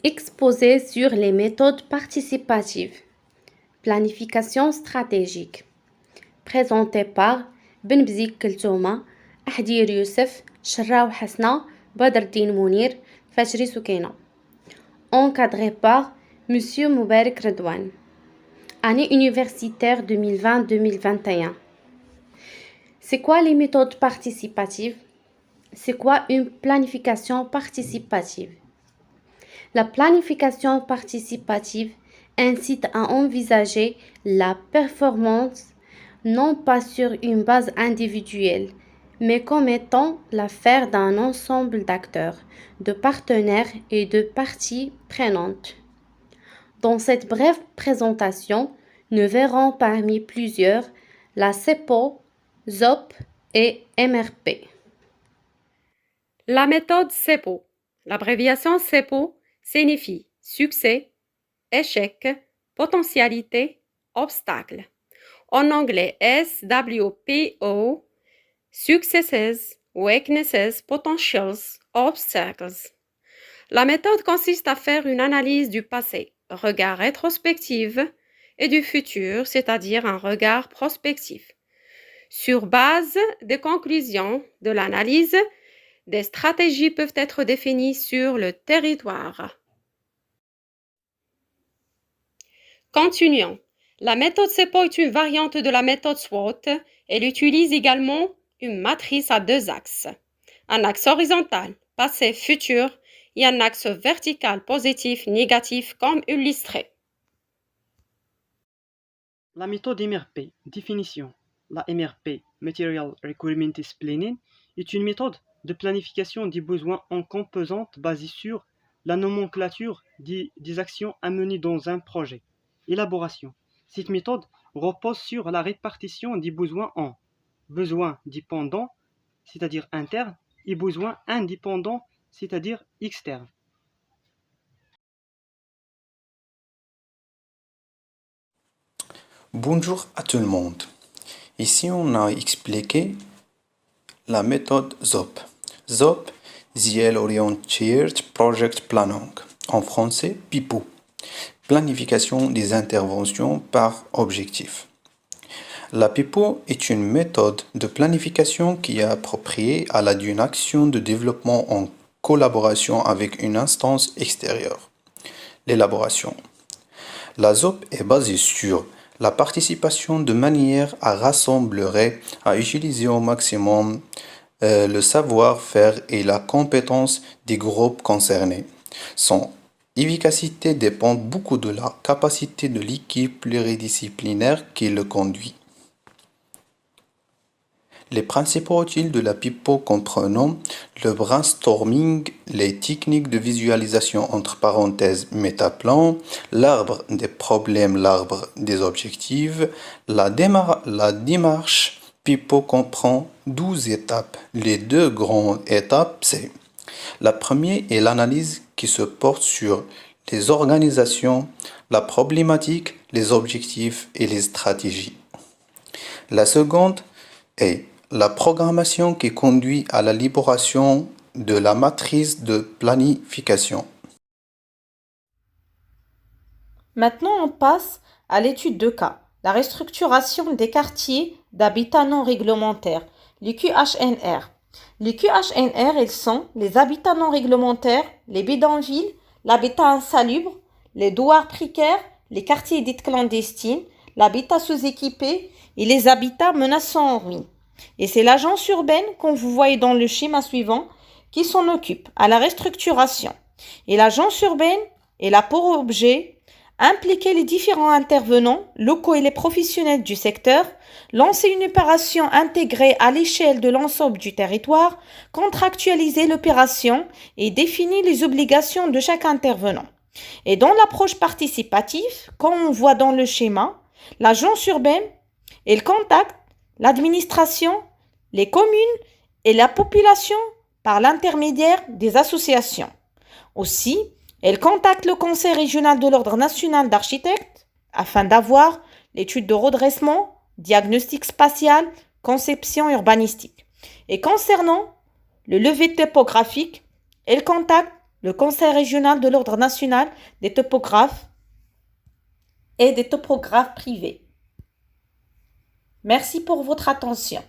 Exposé sur les méthodes participatives. Planification stratégique. Présenté par Benbzik Keltouma, Ahdir Youssef, Sharraou Hasna, Badreddin Mounir, Fajri Soukaina. Encadré par Monsieur Moubarak Redouane. Année universitaire 2020-2021. C'est quoi les méthodes participatives? C'est quoi une planification participative? La planification participative incite à envisager la performance non pas sur une base individuelle, mais comme étant l'affaire d'un ensemble d'acteurs, de partenaires et de parties prenantes. Dans cette brève présentation, nous verrons parmi plusieurs la CEPO, ZOP et MRP. La méthode CEPO. L'abréviation CEPO signifie succès, échec, potentialité, obstacle. En anglais, SWPO, Successes, Weaknesses, Potentials, Obstacles. La méthode consiste à faire une analyse du passé, regard rétrospectif, et du futur, c'est-à-dire un regard prospectif. Sur base des conclusions de l'analyse, des stratégies peuvent être définies sur le territoire. Continuons. La méthode CEPO est une variante de la méthode SWOT. Elle utilise également une matrice à deux axes. Un axe horizontal, passé, futur, et un axe vertical, positif, négatif, comme illustré. La méthode MRP, définition. La MRP, Material Requirements Planning, est une méthode de planification des besoins en composantes basée sur la nomenclature des actions à mener dans un projet. Élaboration. Cette méthode repose sur la répartition des besoins en besoins dépendants, c'est-à-dire internes, et besoins indépendants, c'est-à-dire externes. Bonjour à tout le monde. Ici, on a expliqué la méthode ZOP. ZOP, Ziel Oriented Project Planning. En français, PIPO. Planification des interventions par objectif. La PIPO est une méthode de planification qui est appropriée à la d'une action de développement en collaboration avec une instance extérieure. L'élaboration. La ZOP est basée sur la participation de manière à rassembler, à utiliser au maximum le savoir-faire et la compétence des groupes concernés. Son efficacité dépend beaucoup de la capacité de l'équipe pluridisciplinaire qui le conduit. Les principaux outils de la PIPO comprenant le brainstorming, les techniques de visualisation entre parenthèses métaplan, l'arbre des problèmes, l'arbre des objectifs. La démarche PIPO comprend 12 étapes. Les deux grandes étapes, c'est la première est l'analyse qui se porte sur les organisations, la problématique, les objectifs et les stratégies. La seconde est la programmation qui conduit à la libération de la matrice de planification. Maintenant, on passe à l'étude de cas. La restructuration des quartiers d'habitat non réglementaires, les QHNR. Les QHNR, ils sont les habitats non réglementaires, les bidonvilles, l'habitat insalubre, les douars précaires, les quartiers dits clandestines, l'habitat sous-équipé et les habitats menaçants en ruine. Et c'est l'agence urbaine, comme vous voyez dans le schéma suivant, qui s'en occupe à la restructuration. Et l'agence urbaine, elle a pour objet impliquer les différents intervenants, locaux et les professionnels du secteur, lancer une opération intégrée à l'échelle de l'ensemble du territoire, contractualiser l'opération et définir les obligations de chaque intervenant. Et dans l'approche participative, comme on voit dans le schéma, l'agence urbaine, elle contacte l'administration, les communes et la population par l'intermédiaire des associations. Aussi, elle contacte le Conseil régional de l'Ordre national d'architectes afin d'avoir l'étude de redressement, diagnostic spatial, conception urbanistique. Et concernant le levé topographique, elle contacte le Conseil régional de l'Ordre national des topographes et des topographes privés. Merci pour votre attention.